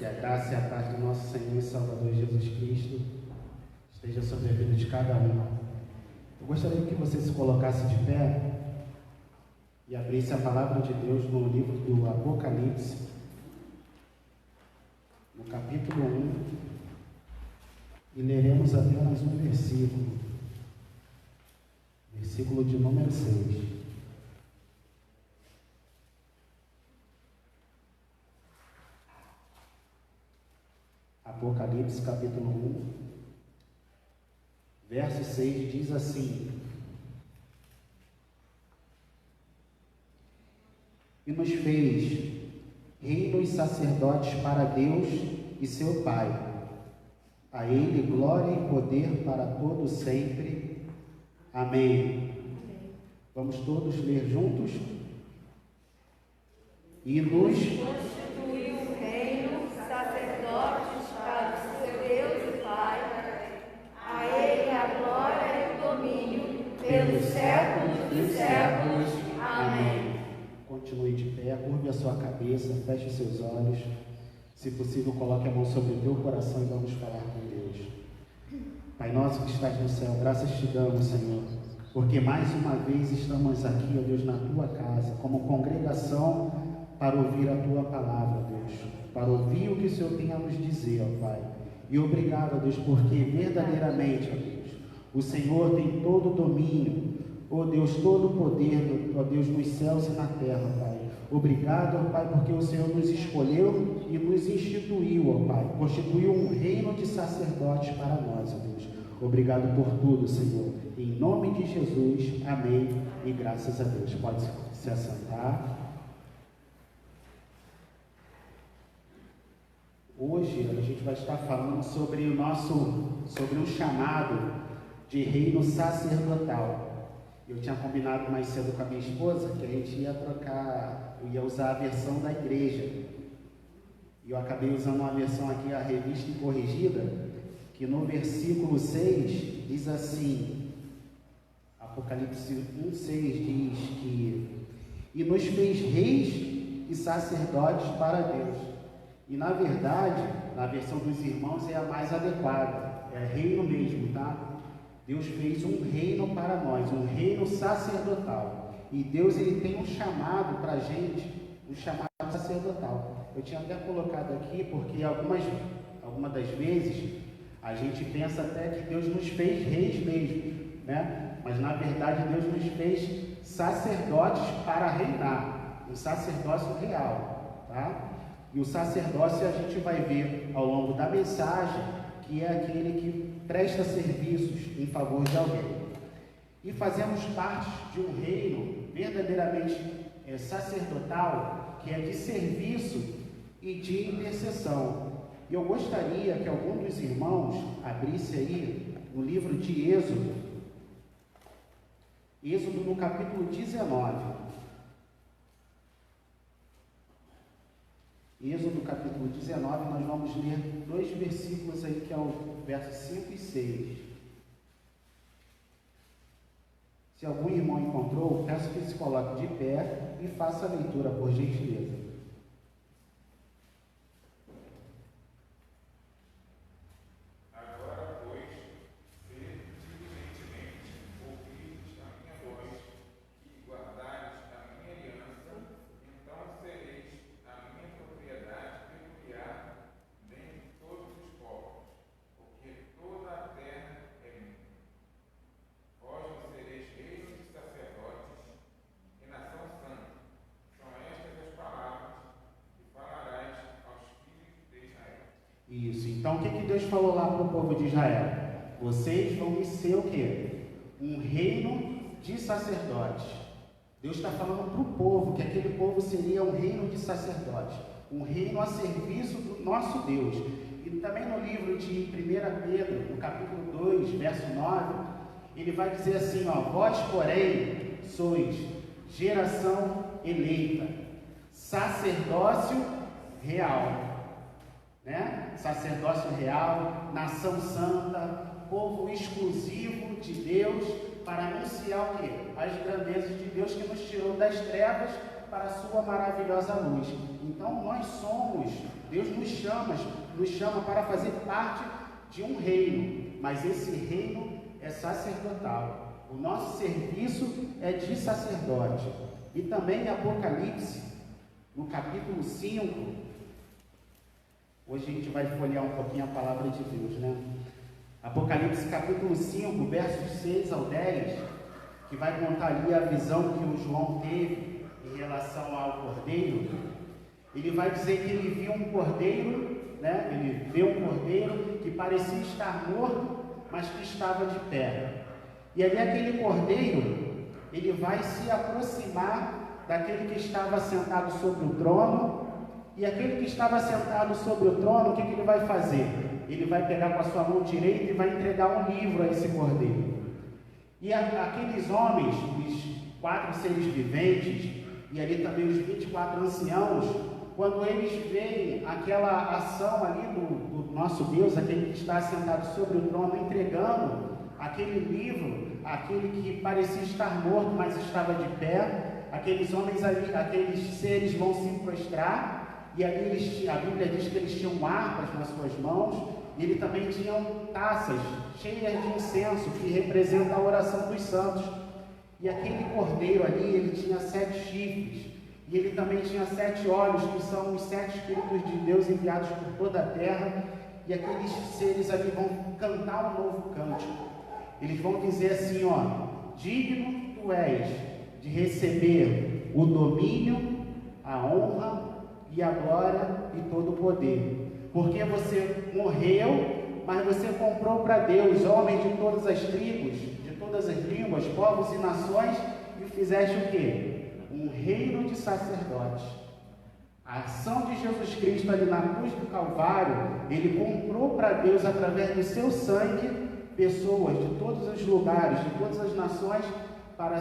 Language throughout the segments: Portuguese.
Que a graça e a paz do nosso Senhor e Salvador Jesus Cristo esteja sobre a vida de cada um. Eu gostaria que você se colocasse de pé e abrisse a palavra de Deus no livro do Apocalipse, no capítulo 1, e leremos apenas um versículo de número 6. Apocalipse capítulo 1, verso 6 diz assim: E nos fez reinos e sacerdotes para Deus e seu Pai. A Ele glória e poder para todo sempre. Amém. Vamos todos ler juntos? E nos constituiu reino, sacerdotes para o seu Deus e Pai. A Ele a glória e o domínio pelos séculos dos séculos. Amém. Continue de pé, curve a sua cabeça, feche os seus olhos. Se possível, coloque a mão sobre o teu coração e vamos falar com Deus. Pai nosso que estás no céu, graças te damos, Senhor, porque mais uma vez estamos aqui, ó Deus, na tua casa, como congregação, para ouvir a tua palavra, Deus, para ouvir o que o Senhor tem a nos dizer, ó Pai. E obrigado, ó Deus, porque verdadeiramente, ó Deus, o Senhor tem todo o domínio, ó Deus, todo o poder, ó Deus, nos céus e na terra, Pai. Obrigado, ó Pai, porque o Senhor nos escolheu e nos instituiu, ó Pai, constituiu um reino de sacerdotes para nós, ó Deus. Obrigado por tudo, Senhor. Em nome de Jesus, amém e graças a Deus. Pode se assentar. Hoje a gente vai estar falando sobre o chamado de reino sacerdotal. Eu tinha combinado mais cedo com a minha esposa que a gente ia usar a versão da igreja. E eu acabei usando uma versão aqui, a revista e corrigida, que no versículo 6 diz assim, Apocalipse 1,6 diz que e nos fez reis e sacerdotes para Deus. E na verdade, na versão dos irmãos é a mais adequada, é reino mesmo, tá? Deus fez um reino para nós, um reino sacerdotal. E Deus, ele tem um chamado para a gente, um chamado sacerdotal. Eu tinha até colocado aqui, porque algumas das vezes, a gente pensa até que Deus nos fez reis mesmo, né? Mas na verdade Deus nos fez sacerdotes para reinar, um sacerdócio real, tá? E o sacerdócio a gente vai ver ao longo da mensagem, que é aquele que presta serviços em favor de alguém. E fazemos parte de um reino verdadeiramente sacerdotal, que é de serviço e de intercessão. E eu gostaria que algum dos irmãos abrisse aí no livro de Êxodo no capítulo 19. Êxodo capítulo 19, nós vamos ler dois versículos aí, que é o verso 5 e 6. Se algum irmão encontrou, peço que se coloque de pé e faça a leitura, por gentileza. Isso, então o que Deus falou lá para o povo de Israel? Vocês vão me ser o quê? Um reino de sacerdotes. Deus está falando para o povo que aquele povo seria um reino de sacerdotes, um reino a serviço do nosso Deus. E também no livro de 1 Pedro, no capítulo 2, verso 9, ele vai dizer assim, ó: vós, porém, sois geração eleita, sacerdócio real. Né? Sacerdócio real, nação santa, povo exclusivo de Deus, para anunciar o quê? As grandezas de Deus que nos tirou das trevas para a sua maravilhosa luz. Então nós somos Deus nos chama para fazer parte de um reino, mas esse reino é sacerdotal. O nosso serviço é de sacerdote. E também em Apocalipse, no capítulo 5, hoje a gente vai folhear um pouquinho a palavra de Deus, né? Apocalipse capítulo 5, versos 6 ao 10, que vai contar ali a visão que o João teve em relação ao cordeiro. Ele vai dizer que ele viu um cordeiro, né? Ele vê um cordeiro que parecia estar morto, mas que estava de pé. E ali aquele cordeiro, ele vai se aproximar daquele que estava sentado sobre o trono, e aquele que estava sentado sobre o trono, o que ele vai fazer? Ele vai pegar com a sua mão direita e vai entregar um livro a esse cordeiro. E aqueles homens, os 4 seres viventes, e ali também os 24 anciãos, quando eles veem aquela ação ali do nosso Deus, aquele que está sentado sobre o trono, entregando aquele livro, aquele que parecia estar morto, mas estava de pé, aqueles homens ali, aqueles seres vão se prostrar, e ali a Bíblia diz que eles tinham harpas nas suas mãos, e ele também tinham taças cheias de incenso, que representa a oração dos santos. E aquele cordeiro ali, ele tinha 7 chifres, e ele também tinha 7 olhos, que são os 7 Espíritos de Deus enviados por toda a terra, e aqueles seres ali vão cantar um novo cântico. Eles vão dizer assim, ó: digno tu és de receber o domínio, a honra e a glória e todo o poder, porque você morreu, mas você comprou para Deus homens de todas as tribos, de todas as línguas, povos e nações, e fizeste o quê? Um reino de sacerdotes. A ação de Jesus Cristo ali na cruz do Calvário, ele comprou para Deus, através do seu sangue, pessoas de todos os lugares, de todas as nações, para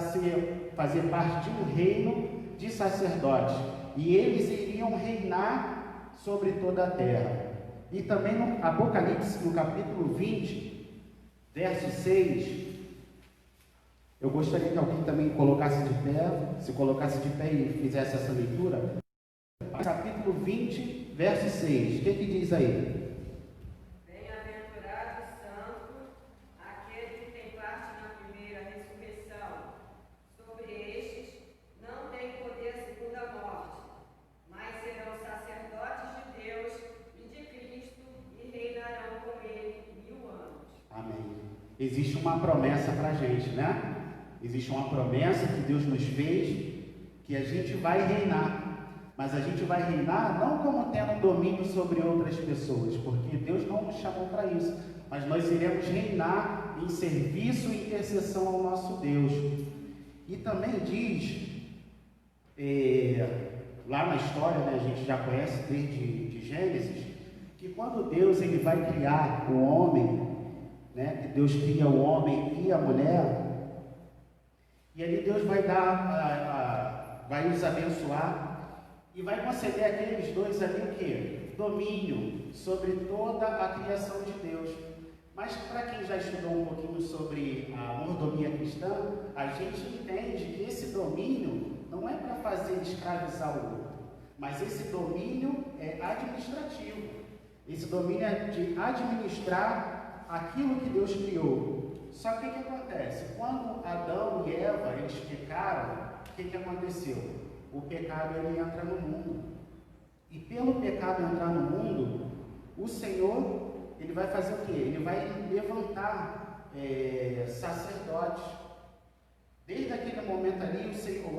fazer parte de um reino de sacerdotes. E eles iriam reinar sobre toda a terra. E também no Apocalipse, no capítulo 20, verso 6, eu gostaria que alguém também colocasse de pé, se colocasse de pé e fizesse essa leitura. Capítulo 20, verso 6, o que diz aí? Bem-aventurado e santo, aquele que tem parte na primeira ressurreição. Sobre estes não tem poder a segunda morte, mas serão sacerdotes de Deus e de Cristo e reinarão com ele 1000 anos. Amém. Existe uma promessa para a gente, né? Existe uma promessa que Deus nos fez, que a gente vai reinar. Mas a gente vai reinar não como tendo domínio sobre outras pessoas, porque Deus não nos chamou para isso. Mas nós iremos reinar em serviço e intercessão ao nosso Deus. E também diz, lá na história, né, a gente já conhece desde Gênesis, que quando Deus ele vai criar o homem, né, que Deus cria o homem e a mulher, e ali Deus vai vai os abençoar e vai conceder àqueles dois ali o quê? Domínio sobre toda a criação de Deus. Mas para quem já estudou um pouquinho sobre a mordomia cristã, a gente entende que esse domínio não é para fazer escravizar o outro, mas esse domínio é administrativo. Esse domínio é de administrar aquilo que Deus criou. Só que o que acontece? Quando Adão e Eva eles pecaram, o que aconteceu? O pecado ele entra no mundo. E pelo pecado entrar no mundo, o Senhor ele vai fazer o quê? Ele vai levantar sacerdotes. Desde aquele momento ali, o Senhor,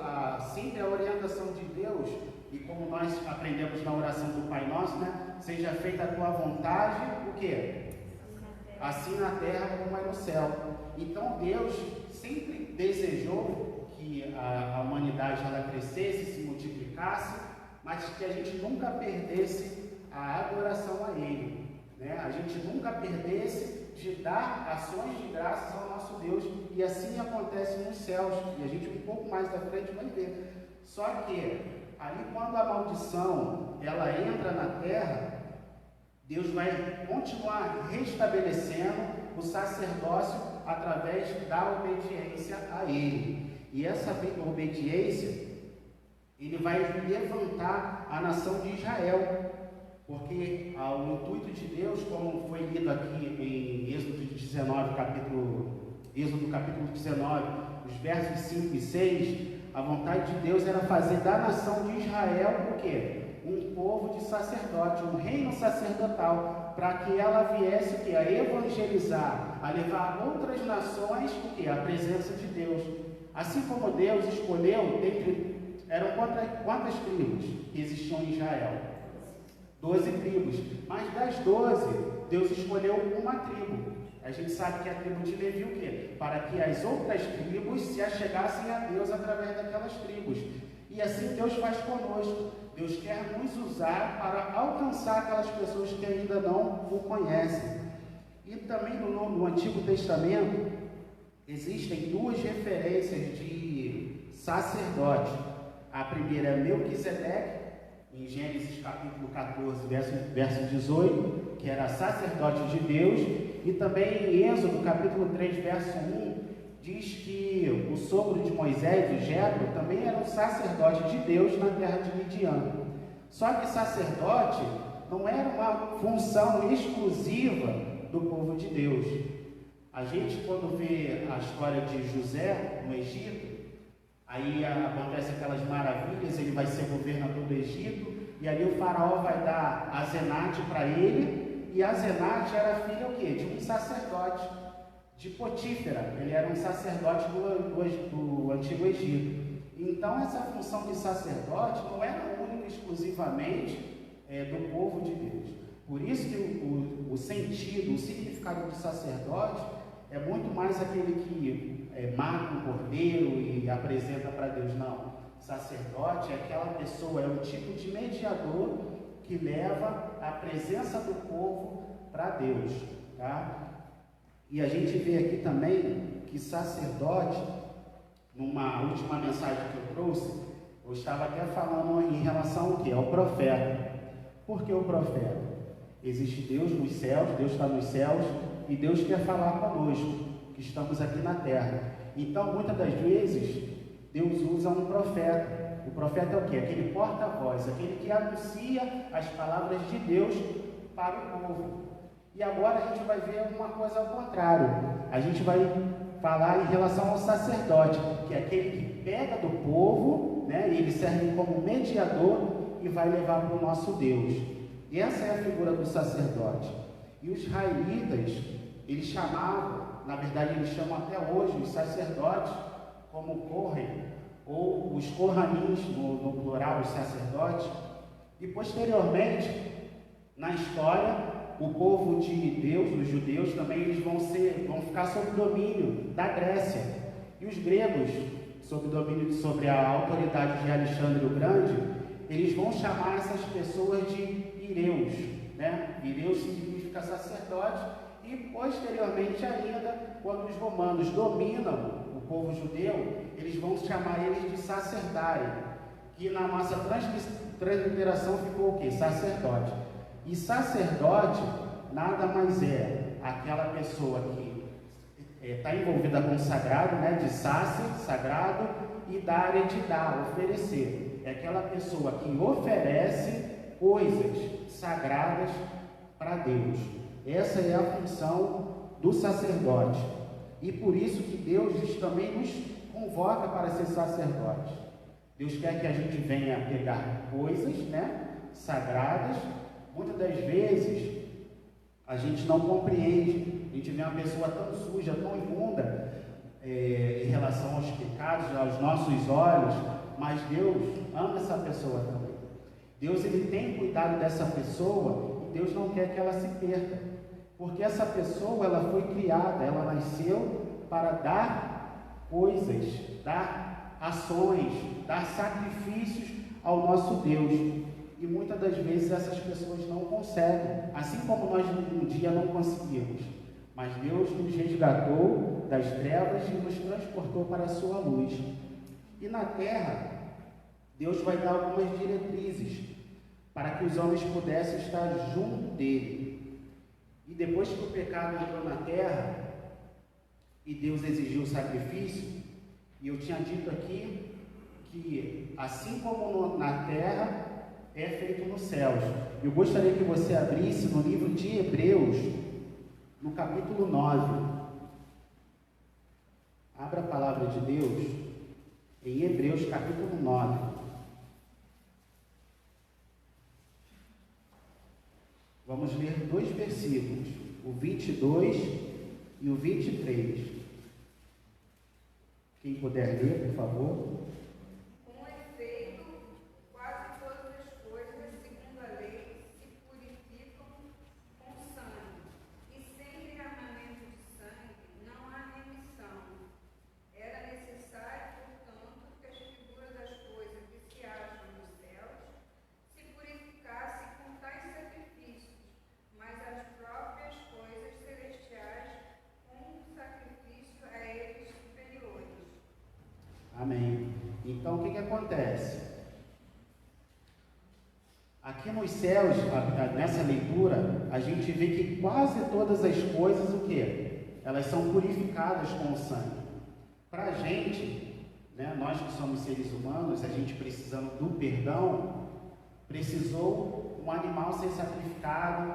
sempre a orientação de Deus, e como nós aprendemos na oração do Pai Nosso, né? Seja feita a tua vontade, o quê? Assim na terra como é no céu. Então Deus sempre desejou que a humanidade ela crescesse, se multiplicasse, mas que a gente nunca perdesse a adoração a Ele, né? A gente nunca perdesse de dar ações de graças ao nosso Deus, e assim acontece nos céus, e a gente um pouco mais da frente vai ver. Só que ali quando a maldição ela entra na terra, Deus vai continuar restabelecendo o sacerdócio através da obediência a Ele. E essa obediência, Ele vai levantar a nação de Israel, Porque o intuito de Deus, como foi lido aqui em Êxodo 19, Êxodo capítulo 19, os versos 5 e 6, a vontade de Deus era fazer da nação de Israel o quê? Um povo de sacerdote, um reino sacerdotal, para que ela viesse o quê? A evangelizar, a levar a outras nações o quê? A presença de Deus. Assim como Deus escolheu, eram quantas tribos que existiam em Israel? 12 tribos. Mas das 12, Deus escolheu uma tribo. A gente sabe que a tribo de Levi o quê? Para que as outras tribos se achegassem a Deus através daquelas tribos. E assim Deus faz conosco. Deus quer nos usar para alcançar aquelas pessoas que ainda não o conhecem. E também no Antigo Testamento existem duas referências de sacerdote. A primeira é Melquisedeque, em Gênesis capítulo 14, verso 18, que era sacerdote de Deus, e também em Êxodo capítulo 3, verso 1, diz que o sogro de Moisés, o Jetro, também era um sacerdote de Deus na terra de Midian. Só que sacerdote não era uma função exclusiva do povo de Deus. A gente, quando vê a história de José no Egito, aí acontece aquelas maravilhas, ele vai ser governador do Egito, e ali o faraó vai dar Azenate para ele, e Azenate era filha o quê? De um sacerdote, de Potífera. Ele era um sacerdote do Antigo Egito. Então essa função de sacerdote não era única exclusivamente do povo de Deus. Por isso que o sentido, o significado de sacerdote é muito mais aquele que mata um cordeiro e apresenta para Deus. Não. Sacerdote é aquela pessoa, é um tipo de mediador que leva a presença do povo para Deus. Tá? E a gente vê aqui também que sacerdote, numa última mensagem que eu trouxe, eu estava até falando em relação ao quê? Ao profeta. Por que o profeta? Existe Deus nos céus, Deus está nos céus, e Deus quer falar conosco, que estamos aqui na terra. Então, muitas das vezes, Deus usa um profeta. O profeta é o quê? Aquele porta-voz, aquele que anuncia as palavras de Deus para o povo. E agora a gente vai ver uma coisa ao contrário. A gente vai falar em relação ao sacerdote, que é aquele que pega do povo, né, e ele serve como mediador e vai levar para o nosso Deus. E essa é a figura do sacerdote. E os israelitas, eles chamavam, na verdade eles chamam até hoje os sacerdotes como Kohen, ou os Kohanins, no plural, os sacerdotes. E posteriormente, na história, o povo de Deus, os judeus também, eles vão ficar sob domínio da Grécia. E os gregos, sobre a autoridade de Alexandre o Grande, eles vão chamar essas pessoas de Ireus, né? Ireus significa sacerdote. E posteriormente ainda, quando os romanos dominam o povo judeu, eles vão chamar eles de sacerdário, que na nossa transliteração ficou o quê? Sacerdote. E sacerdote nada mais é aquela pessoa que está envolvida com o sagrado, né? De sacer, sagrado, e da área de dar, oferecer. É aquela pessoa que oferece coisas sagradas para Deus. Essa é a função do sacerdote. E por isso que Deus também nos convoca para ser sacerdote. Deus quer que a gente venha pegar coisas, né, sagradas. Muitas das vezes a gente não compreende. A gente vê uma pessoa tão suja, tão imunda em relação aos pecados, aos nossos olhos, mas Deus ama essa pessoa também. Deus, ele tem cuidado dessa pessoa e Deus não quer que ela se perca, porque essa pessoa, ela foi criada, ela nasceu para dar coisas, dar ações, dar sacrifícios ao nosso Deus. E muitas das vezes essas pessoas não conseguem, assim como nós um dia não conseguimos. Mas Deus nos resgatou das trevas e nos transportou para a sua luz. E na terra, Deus vai dar algumas diretrizes para que os homens pudessem estar junto dele. E depois que o pecado entrou na terra e Deus exigiu o sacrifício, e eu tinha dito aqui que assim como na terra é feito nos céus. Eu gostaria que você abrisse no livro de Hebreus, no capítulo 9. Abra a palavra de Deus em Hebreus, capítulo 9. Vamos ler 2 versículos, o 22 e o 23. Quem puder ler, por favor. Com efeito, quase todas as coisas, segundo a lei, se purificam com sangue, e sem derramamento de sangue não há remissão. Era necessário, portanto, que as figuras das coisas que se acham nos céus se purificassem com tais sacrifícios, mas as próprias coisas celestiais com um sacrifício a eles superiores. Amém. Então, o que acontece? Aqui nos céus, nessa leitura, a gente vê que quase todas as coisas, o quê? Elas são purificadas com o sangue. Para a gente, né, nós que somos seres humanos, a gente precisando do perdão, precisou um animal ser sacrificado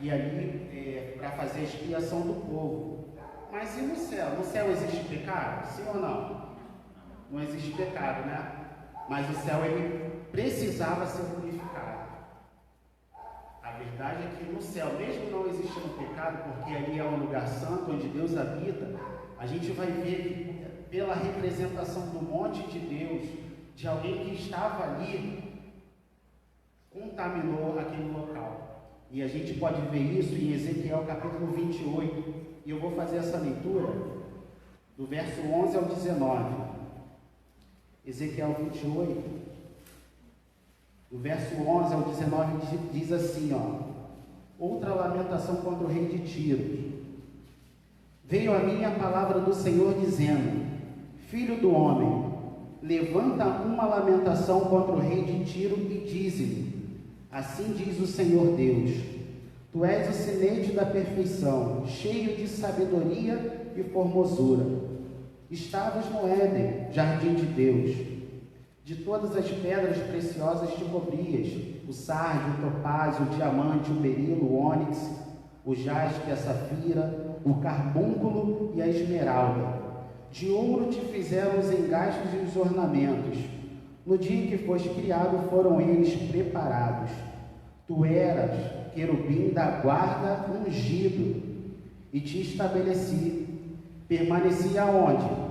e ali para fazer a expiação do povo. Mas e no céu? No céu existe pecado? Sim ou não? Não existe pecado, né? Mas o céu, ele precisava ser purificado. A verdade é que no céu, mesmo não existindo pecado, porque ali é um lugar santo, onde Deus habita, a gente vai ver que, pela representação do monte de Deus, de alguém que estava ali, contaminou aquele local. E a gente pode ver isso em Ezequiel capítulo 28, e eu vou fazer essa leitura do verso 11 ao 19. Ezequiel 28, do verso 11 ao 19, diz assim, outra lamentação contra o rei de Tiro. Veio a mim a palavra do Senhor dizendo: Filho do homem, levanta uma lamentação contra o rei de Tiro e dize-lhe: assim diz o Senhor Deus, tu és o sinete da perfeição, cheio de sabedoria e formosura. Estavas no Éden, jardim de Deus. De todas as pedras preciosas te cobrias: o sardio, o topázio, o diamante, o berilo, o ônix, o jaspe, a safira, o carbúnculo e a esmeralda. De ouro te fizeram os engastes e os ornamentos. No dia em que foste criado foram eles preparados. Tu eras querubim da guarda ungido, e te estabeleci. Permanecia onde?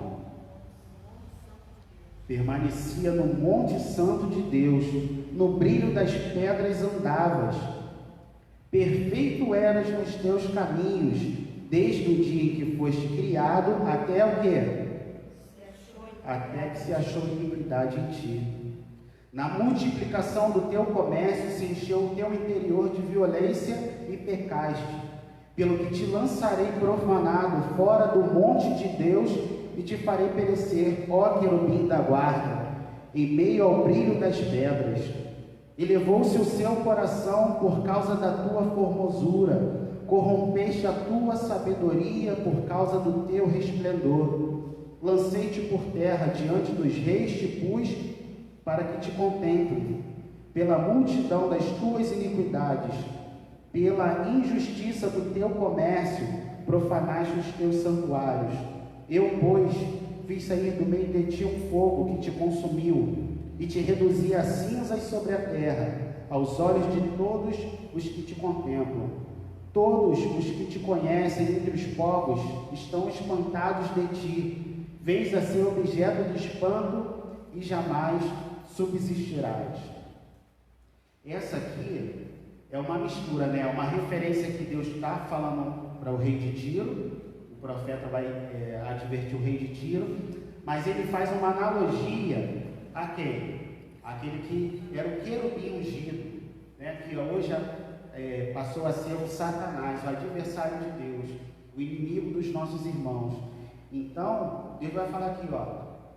Permanecia no monte santo de Deus, no brilho das pedras andavas. Perfeito eras nos teus caminhos, desde o dia em que foste criado até o quê? Até que se achou iniquidade em ti. Na multiplicação do teu comércio se encheu o teu interior de violência e pecaste. Pelo que te lançarei profanado fora do monte de Deus e te farei perecer, ó querubim da guarda, em meio ao brilho das pedras. Elevou-se o seu coração por causa da tua formosura, corrompeste a tua sabedoria por causa do teu resplendor. Lancei-te por terra diante dos reis, te pus para que te contemplem. Pela multidão das tuas iniquidades, pela injustiça do teu comércio, profanaste os teus santuários. Eu, pois, fiz sair do meio de ti um fogo que te consumiu, e te reduzi a cinzas sobre a terra, aos olhos de todos os que te contemplam. Todos os que te conhecem entre os povos estão espantados de ti. Vens a ser objeto de espanto e jamais subsistirás. Essa aqui é uma mistura, né? Uma referência que Deus está falando para o rei de Tiro. O profeta vai advertir o rei de Tiro, mas ele faz uma analogia a quem? Aquele que era o querubim ungido, né? Que hoje passou a ser o Satanás, o adversário de Deus, o inimigo dos nossos irmãos. Então, Deus vai falar aqui,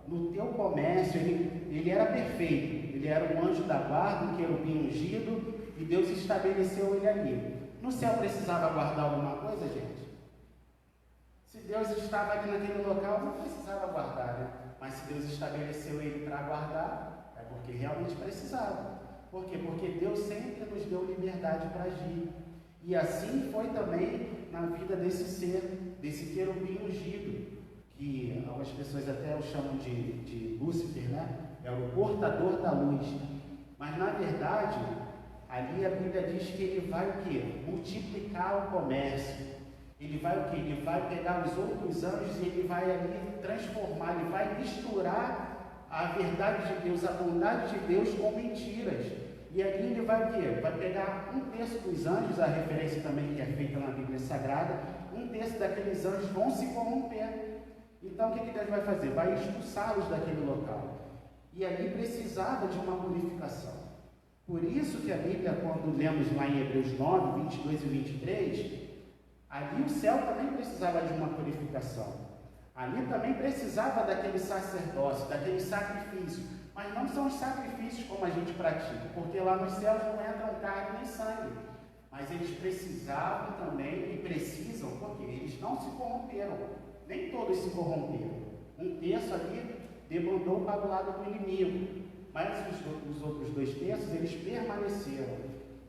no teu comércio, ele era perfeito, ele era um anjo da guarda, um querubim ungido, e Deus estabeleceu ele ali. No céu precisava guardar alguma coisa, gente? Se Deus estava ali naquele local, não precisava guardar, né? Mas se Deus estabeleceu ele para guardar, é porque realmente precisava. Por quê? Porque Deus sempre nos deu liberdade para agir. E assim foi também na vida desse ser, desse querubim ungido, que algumas pessoas até o chamam de Lúcifer, né? É o portador da luz. Mas na verdade, ali a Bíblia diz que ele vai o quê? Multiplicar o comércio. Ele vai o quê? Ele vai pegar os outros anjos e ele vai ali transformar, ele vai misturar a verdade de Deus, a bondade de Deus com mentiras. E ali ele vai o quê? Vai pegar 1/3 dos anjos, a referência também que é feita na Bíblia Sagrada, 1/3 daqueles anjos vão se corromper. Então o que Deus vai fazer? Vai expulsá-los daquele local. E ali precisava de uma purificação. Por isso que a Bíblia, quando lemos lá em Hebreus 9, 22 e 23, ali o céu também precisava de uma purificação. Ali também precisava daquele sacerdócio, daquele sacrifício. Mas não são os sacrifícios como a gente pratica, porque lá nos céus não entram carne nem sangue. Mas eles precisavam também, e precisam, porque eles não se corromperam. Nem todos se corromperam. 1/3 ali debandou para o lado do inimigo. Mas os outros 2/3, eles permaneceram.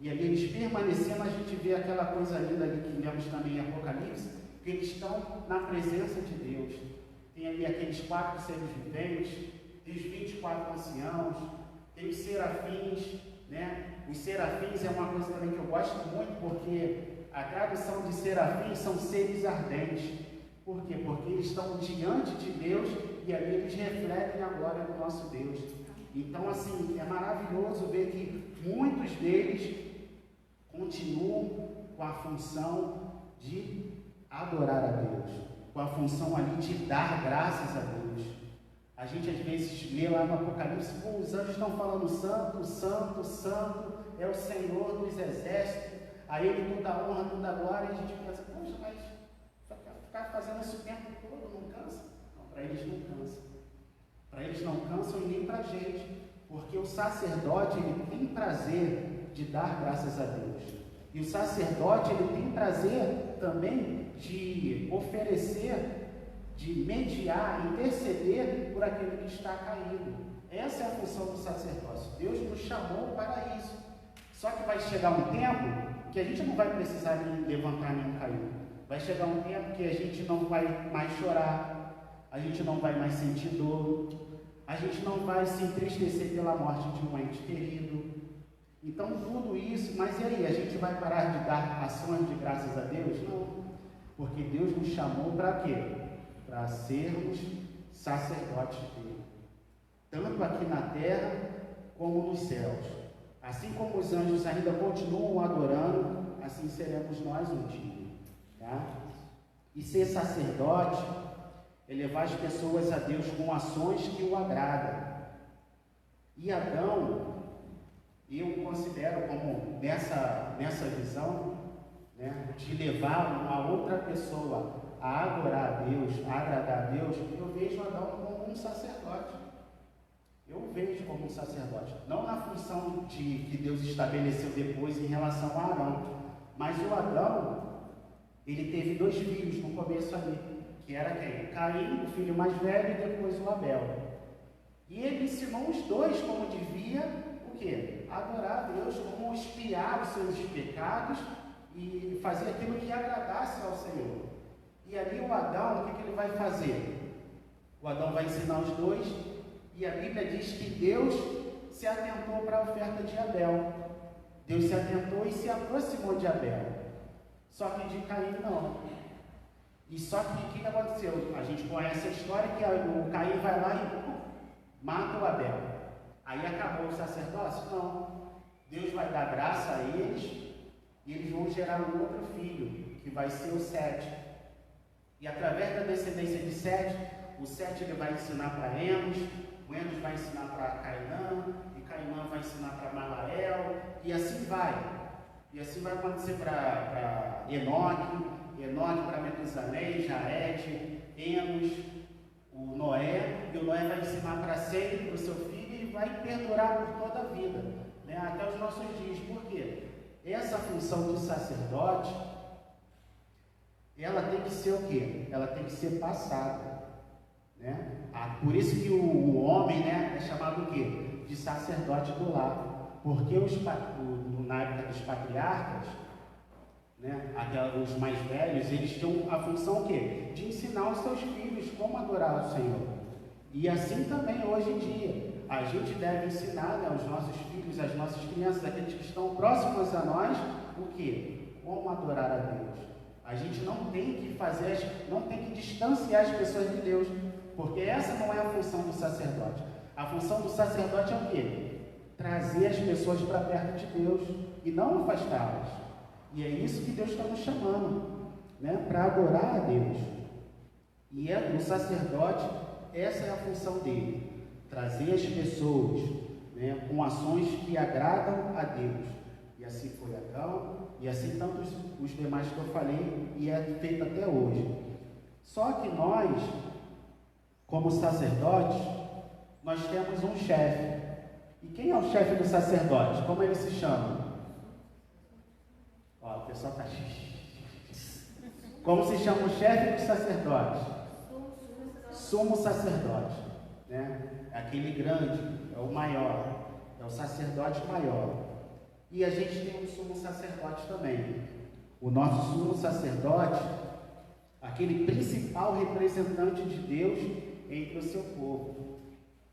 E ali eles permanecendo, a gente vê aquela coisa linda ali que lemos também em Apocalipse, que eles estão na presença de Deus. Tem ali aqueles 4 seres viventes, tem os 24 anciãos, tem os serafins, né? Os serafins é uma coisa também que eu gosto muito, porque a tradução de serafins são seres ardentes. Por quê? Porque eles estão diante de Deus e ali eles refletem a glória do nosso Deus. Então, assim, é maravilhoso ver que muitos deles continuam com a função de adorar a Deus, com a função ali de dar graças a Deus. A gente às vezes lê lá no Apocalipse, os anjos estão falando santo, santo, santo, é o Senhor dos exércitos, a Ele toda a honra, toda a glória, e a gente pensa, poxa, mas ficar fazendo isso o tempo todo não cansa? Não, para eles não cansa. Para eles não cansam e nem para a gente, porque o sacerdote ele tem prazer de dar graças a Deus. E o sacerdote ele tem prazer também de oferecer, de mediar, interceder por aquele que está caído. Essa é a função do sacerdócio. Deus nos chamou para isso. Só que vai chegar um tempo que a gente não vai precisar levantar nenhum caído. Vai chegar um tempo que a gente não vai mais chorar, a gente não vai mais sentir dor, a gente não vai se entristecer pela morte de um ente querido. Então tudo isso, mas e aí? A gente vai parar de dar ações de graças a Deus? Não. Porque Deus nos chamou para quê? Para sermos sacerdotes dele. Tanto aqui na terra como nos céus. Assim como os anjos ainda continuam adorando, assim seremos nós um dia. Tá? E ser sacerdote é levar as pessoas a Deus com ações que o agradam. E Adão, eu considero como nessa visão, né, de levar uma outra pessoa a adorar a Deus, a agradar a Deus, eu vejo Adão como um sacerdote. Eu vejo como um sacerdote. Não na função que Deus estabeleceu depois em relação a Arão, mas o Adão, ele teve 2 filhos no começo ali, que era quem? Caim, o filho mais velho, e depois o Abel. E ele ensinou os dois como devia, o quê? Adorar a Deus, como expiar os seus pecados e fazer aquilo que agradasse ao Senhor. E ali o Adão, o que ele vai fazer? O Adão vai ensinar os dois, e a Bíblia diz que Deus se atentou para a oferta de Abel. Deus se atentou e se aproximou de Abel. Só que de Caim não. E só que o que aconteceu? A gente conhece a história que o Caim vai lá e mata o Abel. Aí acabou o sacerdócio? Não. Deus vai dar graça a eles e eles vão gerar um outro filho, que vai ser o Sete. E através da descendência de Sete, o Sete ele vai ensinar para Enos, o Enos vai ensinar para Cainã, e Cainã vai ensinar para Malael, e assim vai. E assim vai acontecer para Enoque para Metusalém, Jared, Enos, o Noé, e o Noé vai ensinar para Sem, para o seu filho, e vai perdurar por toda a vida, né, até os nossos dias. Por quê? Essa função de sacerdote, ela tem que ser o quê? Ela tem que ser passada, né? Por isso que o homem, né, é chamado o quê? De sacerdote do lar. porque na época dos patriarcas, né, os mais velhos, eles tinham a função o quê? De ensinar os seus filhos como adorar o Senhor. E assim também hoje em dia, a gente deve ensinar, né, aos nossos filhos, às nossas crianças, aqueles que estão próximos a nós, o quê? Como adorar a Deus. A gente não tem que distanciar as pessoas de Deus, porque essa não é a função do sacerdote. A função do sacerdote é o quê? Trazer as pessoas para perto de Deus e não afastá-las. E é isso que Deus está nos chamando, né? Para adorar a Deus. E o sacerdote, essa é a função dele, trazer as pessoas, né, com ações que agradam a Deus. E assim foi Adão, e assim tantos os demais que eu falei, e é feito até hoje. Só que nós, como sacerdotes, nós temos um chefe. E quem é o chefe do sacerdote? Como ele se chama? Ó, o pessoal está... Como se chama o chefe dos sacerdotes? Sumo sacerdote, né? É aquele grande, é o maior, é o sacerdote maior. E a gente tem um sumo sacerdote também. O nosso sumo sacerdote, aquele principal representante de Deus entre o seu povo,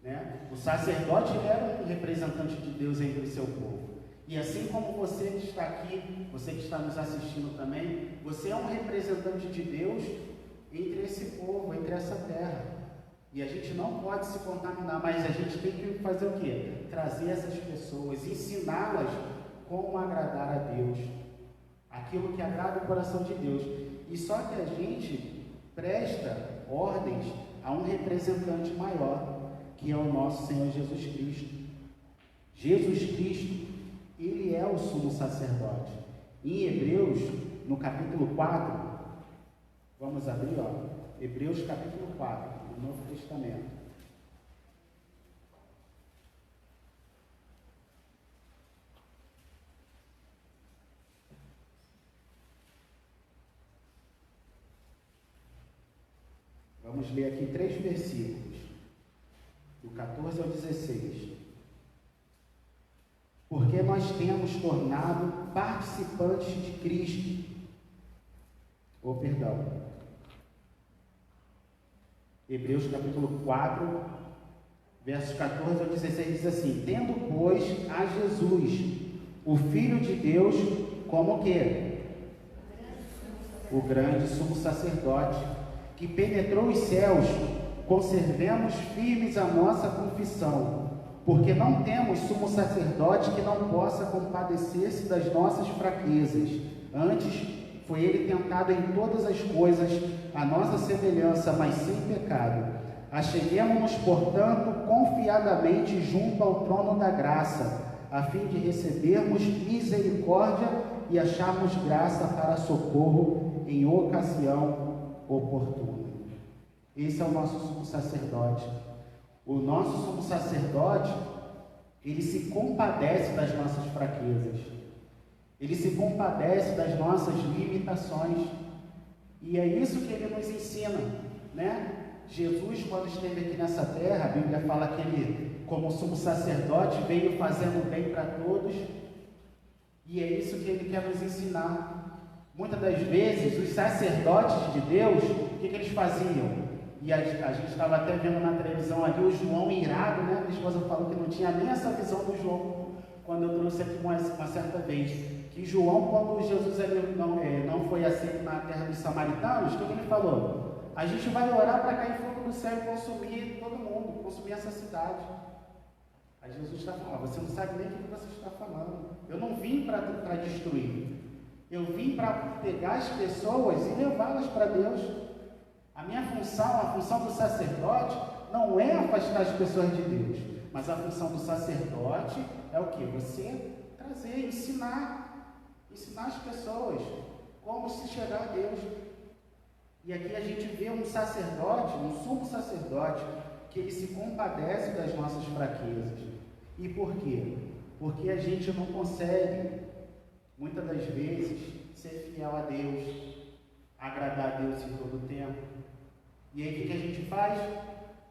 né? O sacerdote era um representante de Deus entre o seu povo. E assim como você que está aqui, você que está nos assistindo também, você é um representante de Deus entre esse povo, entre essa terra. E a gente não pode se contaminar, mas a gente tem que fazer o quê? Trazer essas pessoas, ensiná-las como agradar a Deus, aquilo que agrada o coração de Deus. E só que a gente presta ordens a um representante maior, que é o nosso Senhor Jesus Cristo. Jesus Cristo, ele é o sumo sacerdote. Em Hebreus, no capítulo 4, vamos abrir, ó, Hebreus capítulo 4, no Novo Testamento. Vamos ler aqui 3 versículos, do 14 ao 16. Porque nós temos tornado participantes de Cristo. Hebreus capítulo 4, versos 14 ao 16 diz assim: tendo, pois, a Jesus, o Filho de Deus, como o quê? O grande sumo sacerdote, que penetrou os céus, conservemos firmes a nossa confissão, porque não temos sumo sacerdote que não possa compadecer-se das nossas fraquezas. Antes, foi ele tentado em todas as coisas, a nossa semelhança, mas sem pecado. Acheguemo-nos, portanto, confiadamente junto ao trono da graça, a fim de recebermos misericórdia e acharmos graça para socorro em ocasião oportuna. Esse é o nosso sumo sacerdote. O nosso sumo sacerdote, ele se compadece das nossas fraquezas. Ele se compadece das nossas limitações. E é isso que ele nos ensina, né? Jesus, quando esteve aqui nessa terra, a Bíblia fala que ele, como sumo sacerdote, veio fazendo bem para todos. E é isso que ele quer nos ensinar. Muitas das vezes, os sacerdotes de Deus, o que eles faziam? E a gente estava até vendo na televisão ali o João irado, né? Minha esposa falou que não tinha nem essa visão do João, quando eu trouxe aqui uma certa vez. Que João, quando Jesus não foi aceito na terra dos samaritanos, o que ele falou? A gente vai orar para cair fogo do céu e consumir todo mundo, consumir essa cidade. Aí Jesus está falando: você não sabe nem o que você está falando. Eu não vim para destruir. Eu vim para pegar as pessoas e levá-las para Deus. A minha função, a função do sacerdote, não é afastar as pessoas de Deus, mas a função do sacerdote é o que? Você trazer, ensinar as pessoas como se chegar a Deus. E aqui a gente vê um sacerdote, um sumo sacerdote, que ele se compadece das nossas fraquezas. E por quê? Porque a gente não consegue, muitas das vezes, ser fiel a Deus, agradar a Deus em todo o tempo. E aí o que a gente faz?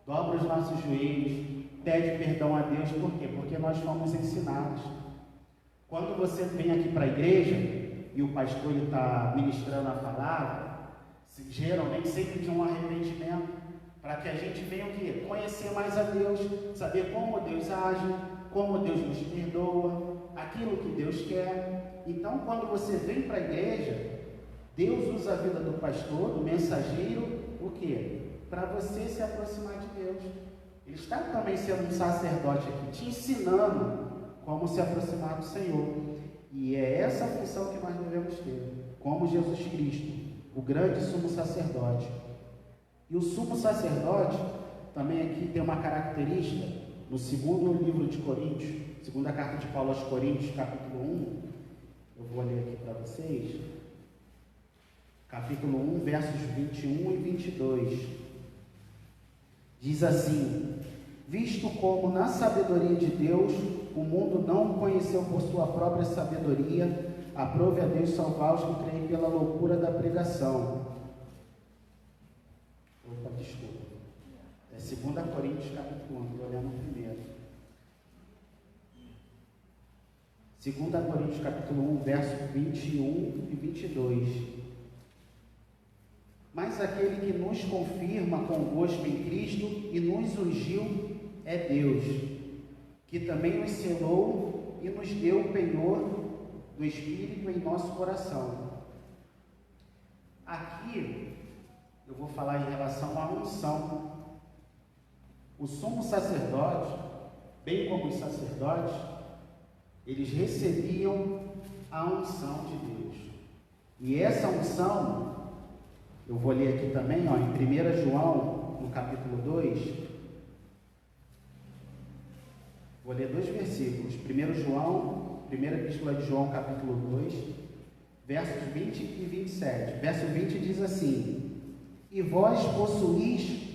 Dobra os nossos joelhos, pede perdão a Deus. Por quê? Porque nós fomos ensinados. Quando você vem aqui para a igreja e o pastor está ministrando a palavra, geralmente sempre de um arrependimento, para que a gente venha o quê? Conhecer mais a Deus, saber como Deus age, como Deus nos perdoa, aquilo que Deus quer. Então, quando você vem para a igreja, Deus usa a vida do pastor, do mensageiro, o quê? Para você se aproximar de Deus. Ele está também sendo um sacerdote aqui, te ensinando como se aproximar do Senhor. E é essa a função que nós devemos ter, como Jesus Cristo, o grande sumo sacerdote. E o sumo sacerdote, também aqui tem uma característica, no segundo livro de Coríntios, segunda carta de Paulo aos Coríntios, capítulo 1, eu vou ler aqui para vocês, capítulo 1, versos 21 e 22, diz assim: visto como na sabedoria de Deus, o mundo não o conheceu por sua própria sabedoria, aprove a Deus salvar os que creem pela loucura da pregação. Opa, desculpa. É 2 Coríntios, capítulo 1, estou olhando primeiro. 2 Coríntios, capítulo 1, verso 21 e 22. Mas aquele que nos confirma convosco em Cristo e nos ungiu é Deus, que também nos selou e nos deu o penhor do Espírito em nosso coração. Aqui eu vou falar em relação à unção. O sumo sacerdote, bem como os sacerdotes, eles recebiam a unção de Deus. E essa unção, eu vou ler aqui também, em 1 João, no capítulo 2, vou ler 2 versículos. 1 João, primeira epístola de João, capítulo 2, versos 20 e 27. Verso 20 diz assim: e vós possuís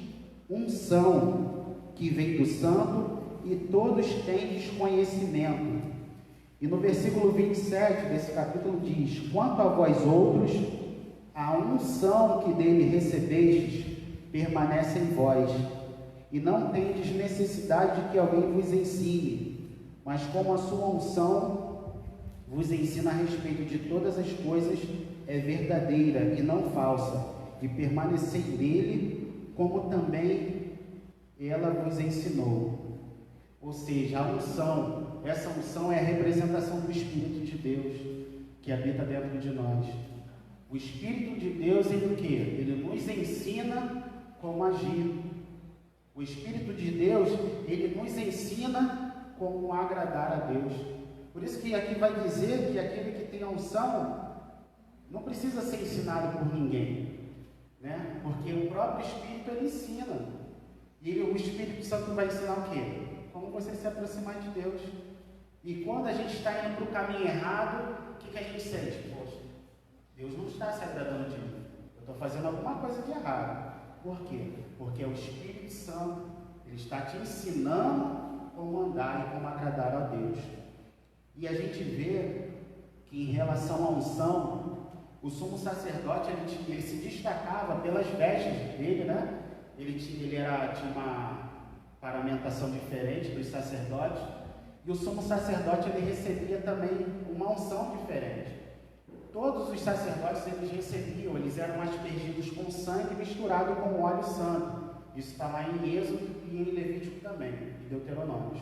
unção que vem do santo, e todos tendes conhecimento. E no versículo 27 desse capítulo diz: quanto a vós outros, a unção que dele recebestes permanece em vós, e não tendes necessidade de que alguém vos ensine, mas como a sua unção vos ensina a respeito de todas as coisas, é verdadeira e não falsa, e permanecei nele, como também ela vos ensinou. Ou seja, a unção, essa unção é a representação do Espírito de Deus, que habita dentro de nós. O Espírito de Deus, ele o quê? Ele nos ensina como agir. O Espírito de Deus, ele nos ensina como agradar a Deus. Por isso que aqui vai dizer que aquele que tem a unção não precisa ser ensinado por ninguém, né? Porque o próprio Espírito, ele ensina. E o Espírito Santo vai ensinar o quê? Como você se aproximar de Deus. E quando a gente está indo para o caminho errado, o que a gente sente? Poxa, Deus não está se agradando de mim. Eu estou fazendo alguma coisa de errado. Por quê? Porque é o Espírito Santo. Ele está te ensinando como andar e como agradar a Deus. E a gente vê que em relação à unção, o sumo sacerdote ele se destacava pelas vestes dele, né? Ele tinha uma paramentação diferente dos sacerdotes, e o sumo sacerdote ele recebia também uma unção diferente. Todos os sacerdotes eles eram aspergidos com sangue misturado com óleo santo. Isso está lá em Êxodo e em Levítico também, em Deuteronômio.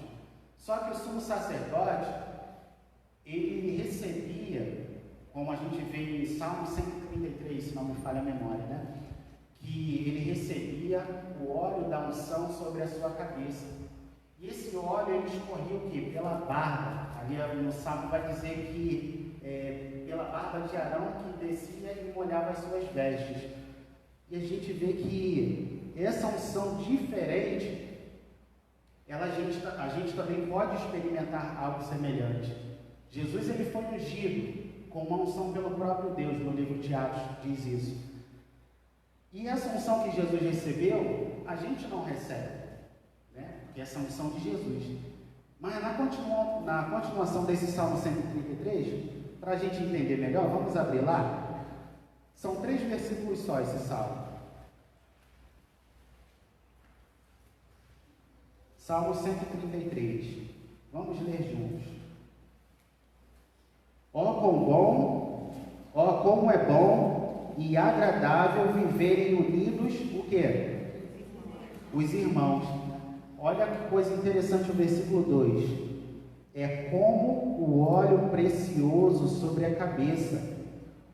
Só que o sumo sacerdote, ele recebia, como a gente vê em Salmo 133, se não me falha a memória, né? Que ele recebia o óleo da unção sobre a sua cabeça. E esse óleo ele escorria o quê? Pela barba. Ali no Salmo vai dizer que pela barba de Arão que descia e molhava as suas vestes. E a gente vê que essa unção diferente, a gente também pode experimentar algo semelhante. Jesus ele foi ungido com uma unção pelo próprio Deus, no livro de Atos diz isso. E essa unção que Jesus recebeu, a gente não recebe, né? Porque essa unção de Jesus. Mas na continuação desse Salmo 133, para a gente entender melhor, vamos abrir lá. São 3 versículos só esse Salmo. Salmo 133. Vamos ler juntos. Ó como é bom e agradável viverem unidos, o quê? Os irmãos. Olha que coisa interessante o versículo 2. É como o óleo precioso sobre a cabeça,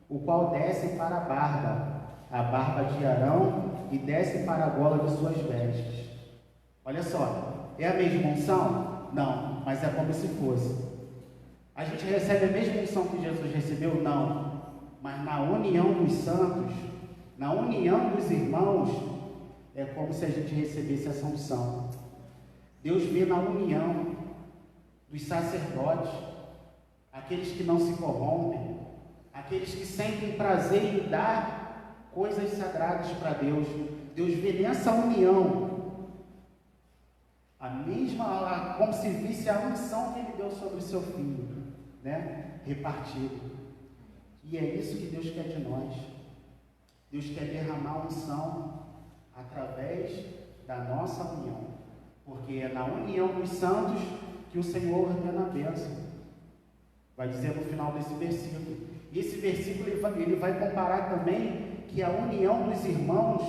o qual desce para a barba de Arão, e desce para a gola de suas vestes. Olha só, é a mesma unção? Não, mas é como se fosse. A gente recebe a mesma unção que Jesus recebeu? Não, mas na união dos santos, na união dos irmãos, é como se a gente recebesse essa unção. Deus vê na união dos sacerdotes, aqueles que não se corrompem, aqueles que sentem prazer em dar coisas sagradas para Deus. Deus vê nessa união a mesma, como se visse a unção que Ele deu sobre o seu filho, né? Repartido. E é isso que Deus quer de nós. Deus quer derramar unção através da nossa união, porque é na união dos santos que o Senhor ordena a bênção. Vai dizer no final desse versículo. E esse versículo ele vai comparar também que a união dos irmãos,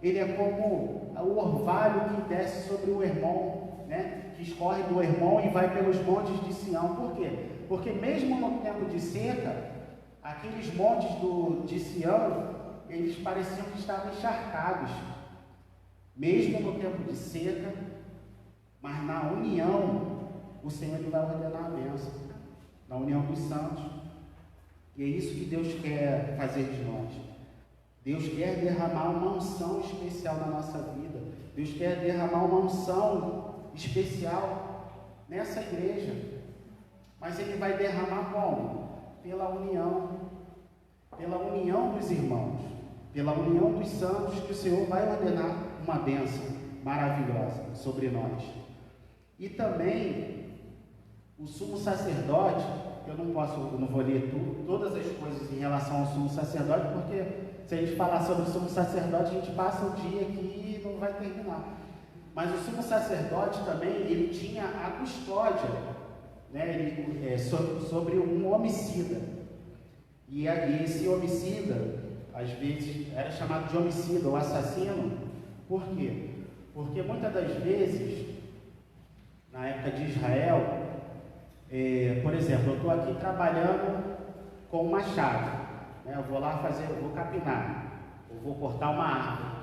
ele é como o orvalho que desce sobre o Hermon, né? Que escorre do Hermon e vai pelos montes de Sião. Por quê? Porque mesmo no tempo de seca, aqueles montes de Sião, eles pareciam que estavam encharcados. Mesmo no tempo de seca, mas na união, o Senhor ele vai ordenar a bênção. Na união dos santos. E é isso que Deus quer fazer de nós. Deus quer derramar uma unção especial na nossa vida. Deus quer derramar uma unção especial nessa igreja. Mas Ele vai derramar como? Pela união dos irmãos, pela união dos santos, que o Senhor vai ordenar uma bênção maravilhosa sobre nós. E também o sumo sacerdote, eu não vou ler todas as coisas em relação ao sumo sacerdote, porque se a gente falar sobre o sumo sacerdote, a gente passa o dia aqui e não vai terminar. Mas o sumo sacerdote também, ele tinha a custódia, né, sobre um homicida. E esse homicida, às vezes, era chamado de homicida ou assassino. Por quê? Porque muitas das vezes, na época de Israel, por exemplo, eu estou aqui trabalhando com um machado, né? Eu vou lá vou capinar, eu vou cortar uma árvore.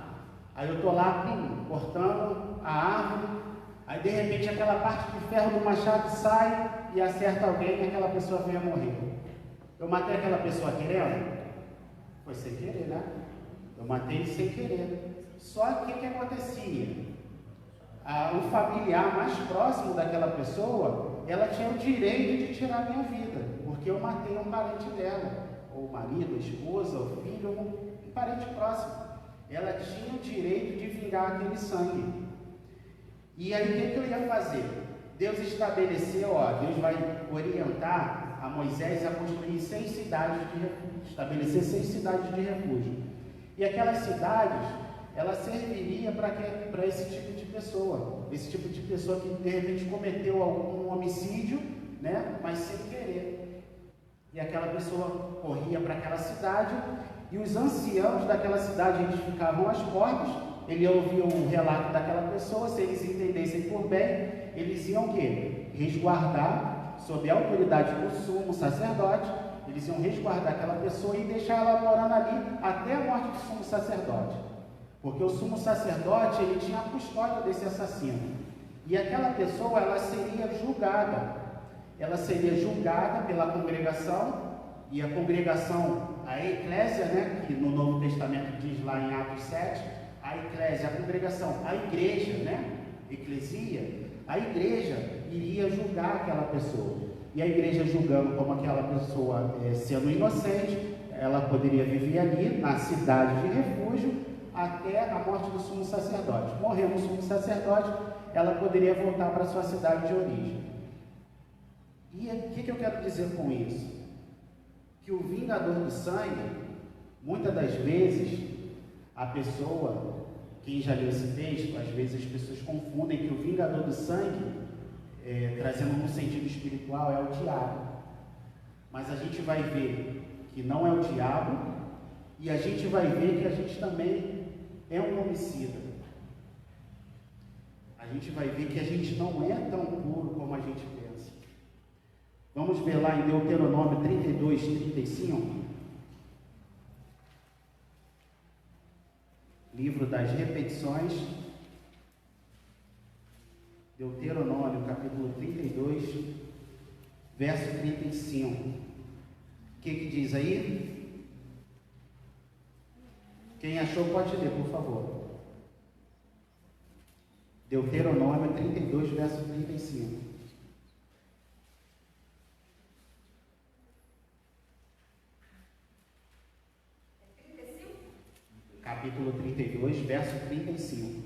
Aí eu estou lá cortando a árvore, aí de repente aquela parte de ferro do machado sai e acerta alguém e aquela pessoa vem a morrer. Eu matei aquela pessoa querendo? Foi sem querer, né? Eu matei sem querer. Só que o que acontecia? O familiar mais próximo daquela pessoa, ela tinha o direito de tirar a minha vida, porque eu matei um parente dela, ou o marido, a esposa, o filho, um parente próximo. Ela tinha o direito de vingar aquele sangue. E aí o que eu ia fazer? Deus estabeleceu, Deus vai orientar a Moisés a construir 6 cidades de refúgio, estabelecer 6 cidades de refúgio. E aquelas cidades, ela serviria para esse tipo de pessoa que de repente cometeu algum homicídio, né, mas sem querer. E aquela pessoa corria para aquela cidade e os anciãos daquela cidade, eles ficavam às portas, ele ouvia o relato daquela pessoa, se eles entendessem por bem, eles iam o quê? Resguardar, sob a autoridade do sumo sacerdote, eles iam resguardar aquela pessoa e deixar ela morando ali até a morte do sumo sacerdote. Porque o sumo sacerdote, ele tinha a custódia desse assassino. E aquela pessoa, ela seria julgada. Ela seria julgada pela congregação, e a congregação, a eclésia, né, que no Novo Testamento diz lá em Atos 7, a eclésia, a congregação, a igreja, né, eclesia, a igreja iria julgar aquela pessoa. E a igreja julgando como aquela pessoa sendo inocente, ela poderia viver ali na cidade de refúgio até a morte do sumo sacerdote. Morrendo o sumo sacerdote, ela poderia voltar para a sua cidade de origem. E o que eu quero dizer com isso? Que o vingador do sangue, muitas das vezes, a pessoa, quem já leu esse texto, às vezes as pessoas confundem que o vingador do sangue, trazendo no sentido espiritual, é o diabo. Mas a gente vai ver que não é o diabo, e a gente vai ver que a gente também é um homicida. A gente vai ver que a gente não é tão puro como a gente pensa. Vamos ver lá em Deuteronômio 32, 35. Livro das Repetições. Deuteronômio, capítulo 32, verso 35. O que diz aí? Quem achou pode ler, por favor. Deuteronômio 32, verso 35. Capítulo 32, verso 35.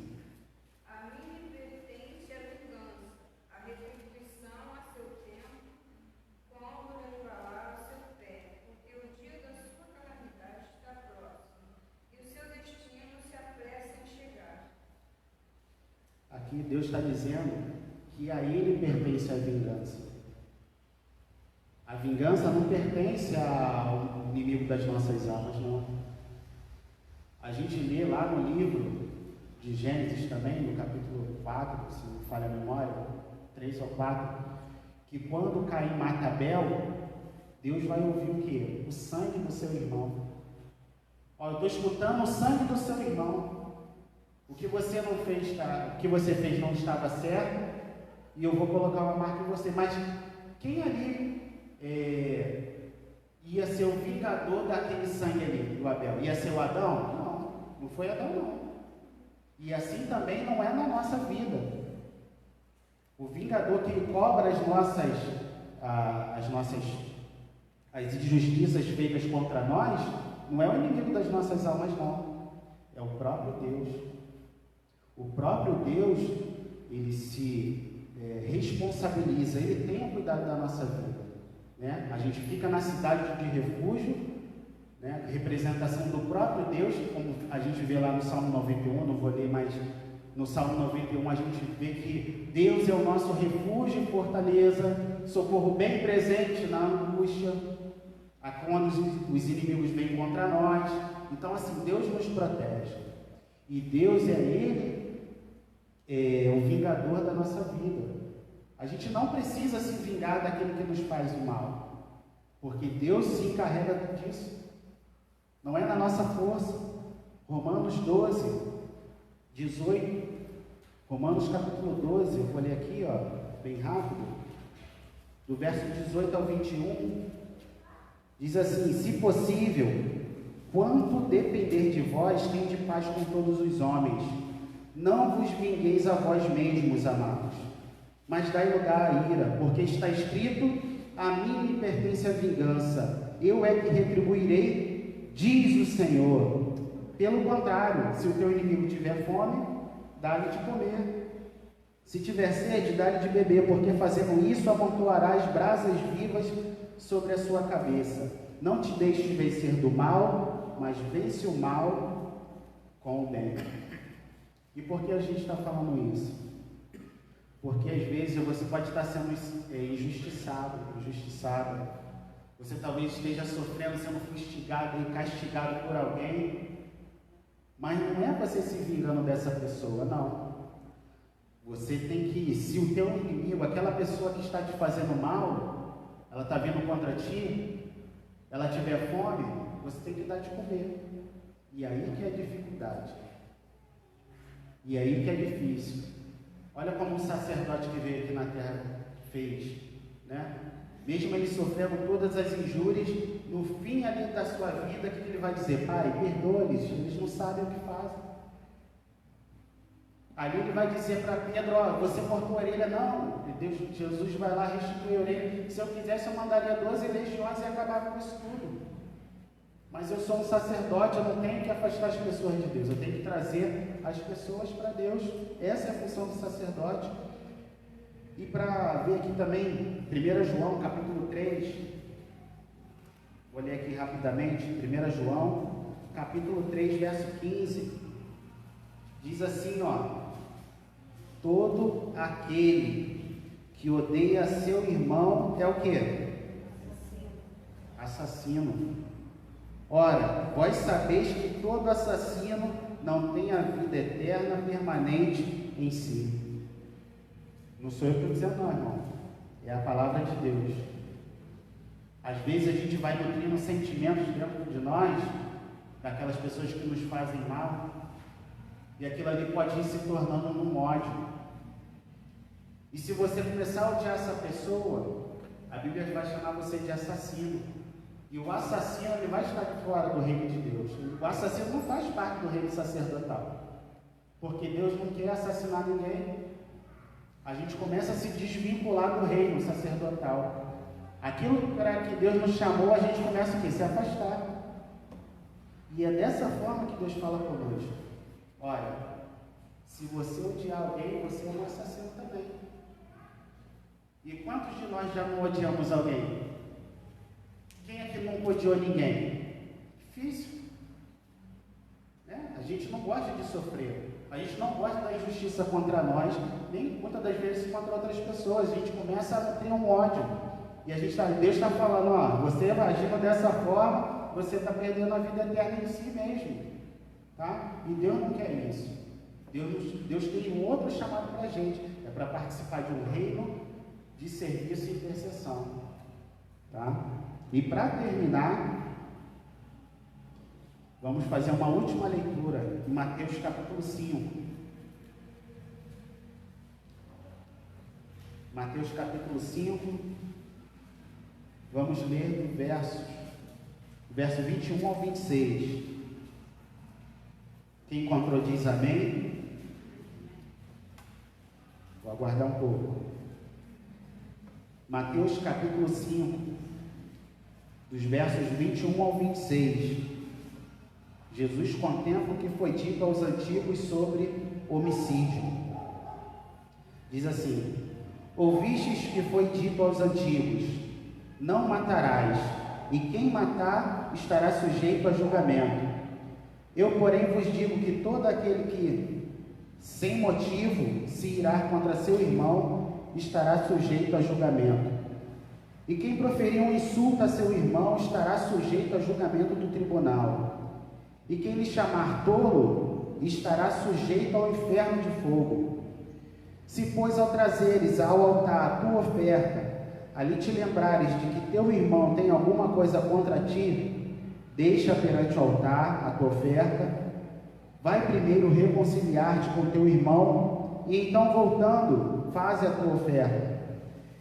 A mim me pertence a vingança, a retribuição a seu tempo, como resvalar o seu pé, porque o dia da sua calamidade está próximo, e o seu destino se apressa em chegar. Aqui Deus está dizendo que a Ele pertence a vingança. A vingança não pertence ao inimigo das nossas almas, não. A gente lê lá no livro de Gênesis também, no capítulo 4, se não falha a memória, 3 ou 4, que quando Caim mata Abel, Deus vai ouvir o quê? O sangue do seu irmão. Ó, eu estou escutando o sangue do seu irmão. O que você não fez, o que você fez não estava certo, e eu vou colocar uma marca em você. Mas quem ali ia ser o vingador daquele sangue ali, do Abel? Ia ser o Adão? Não foi Adão, não. E assim também não é na nossa vida. O vingador que ele cobra as injustiças feitas contra nós, não é o inimigo das nossas almas, não. É o próprio Deus. O próprio Deus, ele se responsabiliza, ele tem o cuidado da nossa vida. Né? A gente fica na cidade de refúgio, né? Representação do próprio Deus, como a gente vê lá no Salmo 91, não vou ler, mas no Salmo 91 a gente vê que Deus é o nosso refúgio e fortaleza, socorro bem presente na angústia, quando os inimigos vêm contra nós. Então assim, Deus nos protege, e Deus é o vingador da nossa vida. A gente não precisa se vingar daquele que nos faz o mal, porque Deus se encarrega disso. Não é na nossa força. Romanos 12, 18. Romanos capítulo 12, eu vou ler aqui, bem rápido. Do verso 18 ao 21. Diz assim: se possível, quanto depender de vós, tende paz com todos os homens. Não vos vingueis a vós mesmos, amados, mas dai lugar à ira, porque está escrito: a mim me pertence a vingança, eu é que retribuirei, diz o Senhor. Pelo contrário, se o teu inimigo tiver fome, dá-lhe de comer. Se tiver sede, dá-lhe de beber, porque fazendo isso amontoarás brasas vivas sobre a sua cabeça. Não te deixes vencer do mal, mas vence o mal com o bem. E por que a gente está falando isso? Porque às vezes você pode estar sendo injustiçado. Você talvez esteja sofrendo, sendo fustigado e castigado por alguém, mas não é você se vingando dessa pessoa, não. Você tem que, se o teu inimigo, aquela pessoa que está te fazendo mal, ela está vindo contra ti, ela tiver fome, você tem que dar de comer. E aí que é a dificuldade. E aí que é difícil. Olha como um sacerdote que veio aqui na terra fez, né? Mesmo ele sofrendo todas as injúrias, no fim ali da sua vida, o que ele vai dizer? Pai, perdoa-lhes, eles não sabem o que fazem. Ali ele vai dizer para Pedro: você cortou a orelha? Não. Jesus vai lá restituir a orelha. Se eu quisesse, eu mandaria 12 legiões e acabava com isso tudo. Mas eu sou um sacerdote, eu não tenho que afastar as pessoas de Deus, eu tenho que trazer as pessoas para Deus. Essa é a função do sacerdote. E para ver aqui também, 1 João capítulo 3, vou ler aqui rapidamente, 1 João capítulo 3, verso 15, diz assim, todo aquele que odeia seu irmão é o quê? assassino. Ora, vós sabeis que todo assassino não tem a vida eterna permanente em si. Não sou eu que estou dizendo não, irmão. É a palavra de Deus. Às vezes a gente vai nutrindo sentimentos dentro de nós, daquelas pessoas que nos fazem mal, e aquilo ali pode ir se tornando um ódio. E se você começar a odiar essa pessoa, a Bíblia vai chamar você de assassino. E o assassino, ele vai estar fora do reino de Deus. O assassino não faz parte do reino sacerdotal, porque Deus não quer assassinar ninguém. A gente começa a se desvincular do reino sacerdotal. Aquilo para que Deus nos chamou, a gente começa o quê? Se afastar. E é dessa forma que Deus fala conosco. Olha, se você odiar alguém, você é um assassino também. E quantos de nós já não odiamos alguém? Quem é que nunca odiou ninguém? Difícil. Né? A gente não gosta de sofrer. A gente não gosta da injustiça contra nós, nem muitas das vezes contra outras pessoas. A gente começa a ter um ódio. E a gente Deus está falando, ó, você agindo dessa forma, você está perdendo a vida eterna em si mesmo. Tá? E Deus não quer isso. Deus tem um outro chamado para a gente. É para participar de um reino de serviço e intercessão. Tá? E para terminar, vamos fazer uma última leitura em Mateus capítulo 5. Mateus capítulo 5, vamos ler do verso 21 ao 26. Quem encontrou diz amém. Vou aguardar um pouco. Mateus capítulo 5, dos versos 21 ao 26. Jesus contempla o que foi dito aos antigos sobre homicídio. Diz assim: ouvistes que foi dito aos antigos: não matarás, e quem matar estará sujeito a julgamento. Eu, porém, vos digo que todo aquele que, sem motivo, se irá contra seu irmão, estará sujeito a julgamento. E quem proferir um insulto a seu irmão estará sujeito a julgamento do tribunal. E quem lhe chamar tolo estará sujeito ao inferno de fogo. Se, pois, ao trazeres ao altar a tua oferta, ali te lembrares de que teu irmão tem alguma coisa contra ti, deixa perante o altar a tua oferta, vai primeiro reconciliar-te com teu irmão, e então, voltando, faze a tua oferta.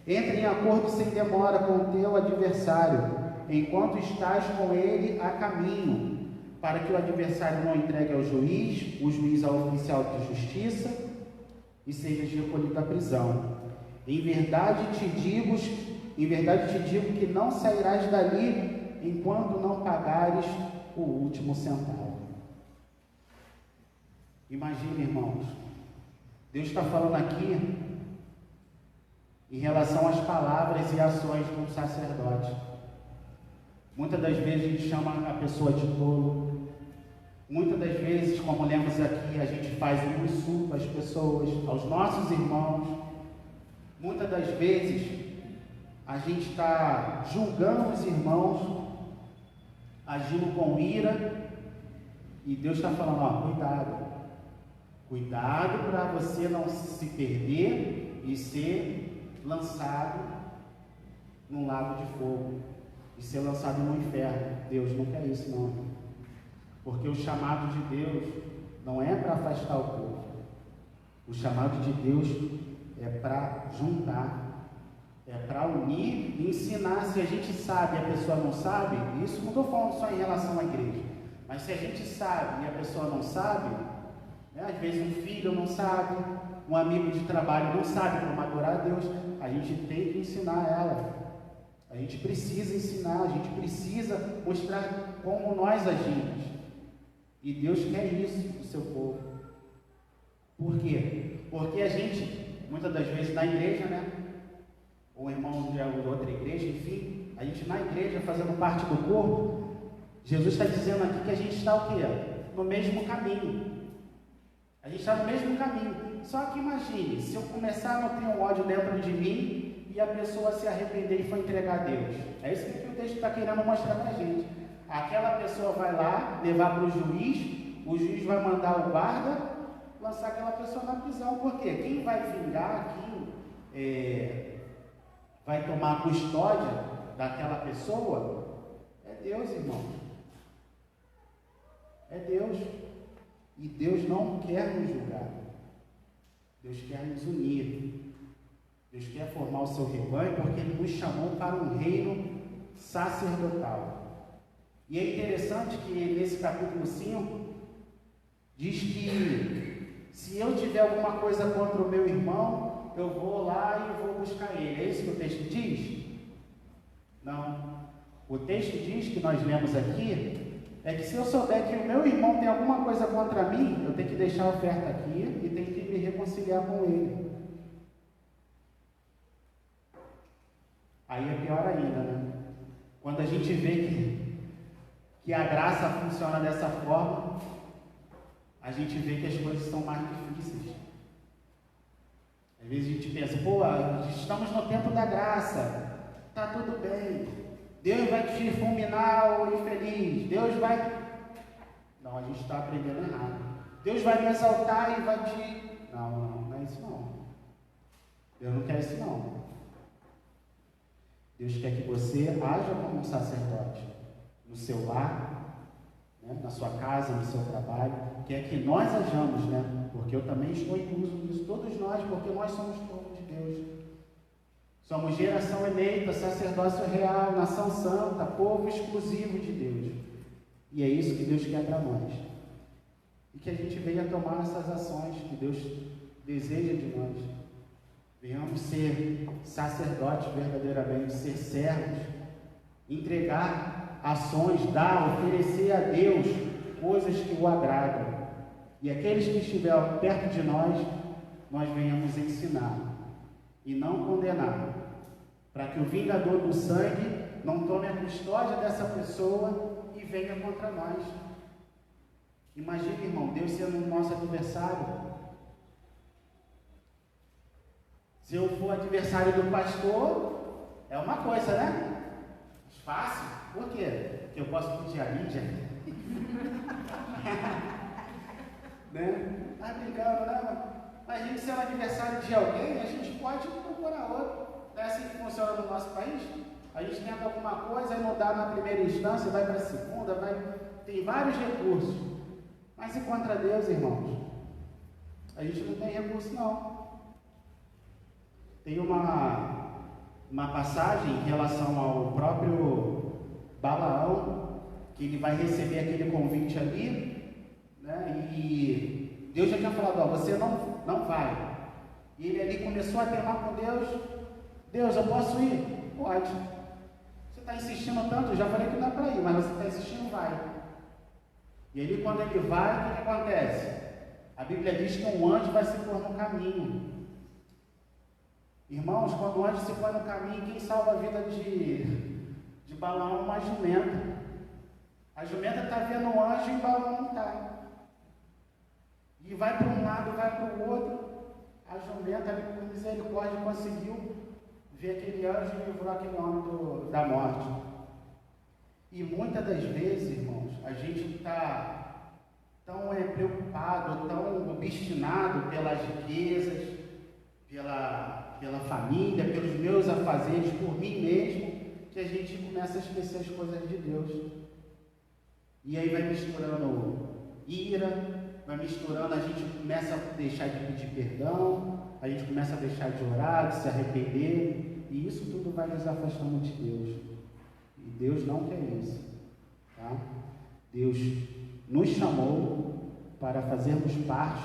Entre em acordo sem demora com o teu adversário, enquanto estás com ele a caminho, para que o adversário não entregue ao juiz, o juiz ao oficial de justiça, e sejas recolhido à prisão. Em verdade te digo que não sairás dali enquanto não pagares o último centavo. Imagine, irmãos, Deus está falando aqui em relação às palavras e ações de um sacerdote. Muitas das vezes a gente chama a pessoa de tolo. Muitas das vezes, como lemos aqui, a gente faz um insulto às pessoas, aos nossos irmãos. Muitas das vezes a gente está julgando os irmãos, agindo com ira, e Deus está falando, ó, cuidado para você não se perder e ser lançado num lago de fogo, e ser lançado no inferno. Deus não quer isso, não, porque o chamado de Deus não é para afastar o povo. O chamado de Deus é para juntar, é para unir e ensinar. Se a gente sabe e a pessoa não sabe, isso não estou falando só em relação à igreja, mas se a gente sabe e a pessoa não sabe, né, às vezes um filho não sabe, um amigo de trabalho não sabe como adorar a Deus, a gente tem que ensinar ela. A gente precisa ensinar, a gente precisa mostrar como nós agimos. E Deus quer isso do seu povo. Por quê? Porque a gente, muitas das vezes na igreja, né? Ou irmão de outra igreja, enfim, a gente na igreja, fazendo parte do corpo, Jesus está dizendo aqui que a gente está o quê? No mesmo caminho. A gente está no mesmo caminho. Só que imagine, se eu começar a nutrir um ódio dentro de mim, e a pessoa se arrepender e for entregar a Deus. É isso que o texto está querendo mostrar para a gente. Aquela pessoa vai lá, levar para o juiz vai mandar o guarda lançar aquela pessoa na prisão. Por quê? Quem vai vingar, quem vai tomar a custódia daquela pessoa é Deus, irmão. É Deus. E Deus não quer nos julgar. Deus quer nos unir. Deus quer formar o seu rebanho porque Ele nos chamou para um reino sacerdotal. E é interessante que nesse capítulo 5 diz que se eu tiver alguma coisa contra o meu irmão, eu vou lá e vou buscar ele. É isso que o texto diz? Não. O texto diz, que nós lemos aqui, é que se eu souber que o meu irmão tem alguma coisa contra mim, eu tenho que deixar a oferta aqui e tenho que me reconciliar com ele. Aí é pior ainda, né? Quando a gente vê que a graça funciona dessa forma, a gente vê que as coisas são mais difíceis. Às vezes a gente pensa, pô, estamos no tempo da graça, tá tudo bem, Deus vai te fulminar o infeliz, Deus vai... Não, a gente está aprendendo errado. Deus vai me exaltar e vai te... Não é isso não. Deus não quer isso não. Deus quer que você haja como um sacerdote, no seu lar, né, na sua casa, no seu trabalho, quer que nós hajamos, né? Porque eu também estou incluso nisso, todos nós, porque nós somos povo de Deus. Somos geração eleita, sacerdócio real, nação santa, povo exclusivo de Deus. E é isso que Deus quer para nós. E que a gente venha tomar essas ações que Deus deseja de nós. Venhamos ser sacerdotes verdadeiramente, ser servos, entregar ações, dar, oferecer a Deus coisas que o agradam. E aqueles que estiverem perto de nós venhamos ensinar e não condenar, para que o vingador do sangue não tome a custódia dessa pessoa e venha contra nós. Imagina, irmão, Deus sendo o nosso adversário. Se eu for adversário do pastor, é uma coisa, né? Fácil. Por quê? Porque eu posso pedir a Lídia. Né? Tá brincando, né? Mas a gente sendo adversário de alguém, a gente pode procurar outro. Não é assim que funciona no nosso país? A gente tenta alguma coisa e não dá na primeira instância, vai para a segunda, tem vários recursos. Mas e contra Deus, irmãos? A gente não tem recurso, não. Tem uma passagem em relação ao próprio Balaão, que ele vai receber aquele convite ali, né? E Deus já tinha falado, ó, você não vai. E ele ali começou a teimar com Deus. Deus, eu posso ir? Pode. Você está insistindo tanto, eu já falei que não é para ir, mas você está insistindo, vai. E ali quando ele vai, o que acontece? A Bíblia diz que um anjo vai se pôr no caminho. Irmãos, quando o anjo se põe no caminho, quem salva a vida de Balaão é uma jumenta. A jumenta está vendo o anjo e Balaão não está. E vai para um lado, vai para o outro. A jumenta, ali por misericórdia, conseguiu ver aquele anjo e livrou aquele homem da morte. E muitas das vezes, irmãos, a gente está tão preocupado, tão obstinado pelas riquezas, pela família, pelos meus afazeres, por mim mesmo, que a gente começa a esquecer as coisas de Deus. E aí vai misturando ira, vai misturando, a gente começa a deixar de pedir perdão, a gente começa a deixar de orar, de se arrepender, e isso tudo vai nos afastando de Deus. E Deus não quer isso, tá? Deus nos chamou para fazermos parte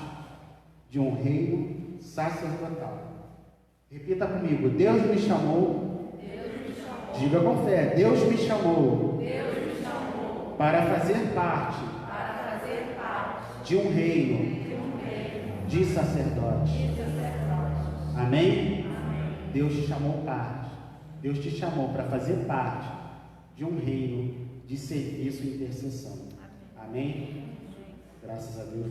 de um reino sacerdotal. Repita comigo, Deus me chamou. Diga com fé, Deus me chamou. Para fazer parte de um reino de sacerdotes. Amém? Deus te chamou Deus te chamou para fazer parte de um reino de serviço e intercessão. Amém? Graças a Deus.